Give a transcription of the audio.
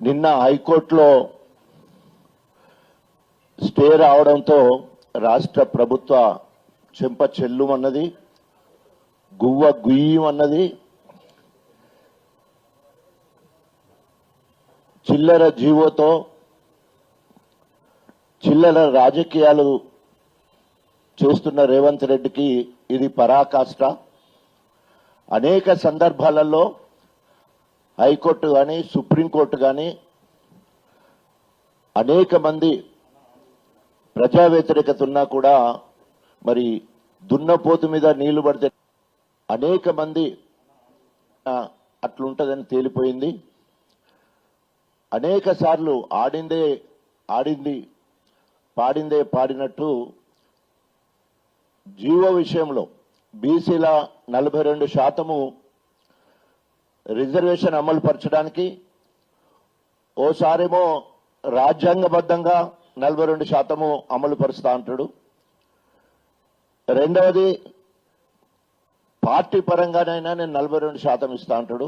నిన్న హైకోర్టులో స్టే రావడంతో రాష్ట్ర ప్రభుత్వ చెంప చెల్లుమన్నది, గువ్వ గుయ్యమన్నది. చిల్లర జీవోతో చిల్లర రాజకీయాలు చేస్తున్న రేవంత్ రెడ్డికి ఇది పరాకాష్ట. అనేక సందర్భాలలో హైకోర్టు కానీ సుప్రీంకోర్టు కానీ అనేక మంది ప్రజా వ్యతిరేకత ఉన్నా కూడా మరి దున్నపోతు మీద నీళ్లు పడితే అనేక మంది అట్లుంటదని తేలిపోయింది. అనేక సార్లు ఆడిందే ఆడింది, పాడిందే పాడినట్టు జీవో విషయంలో బీసీల 42% రిజర్వేషన్ అమలు పరచడానికి ఓసారేమో రాజ్యాంగబద్ధంగా 42% అమలు పరుస్తా అంటాడు. రెండవది పార్టీ పరంగానైనా నేను 42% ఇస్తా అంటాడు.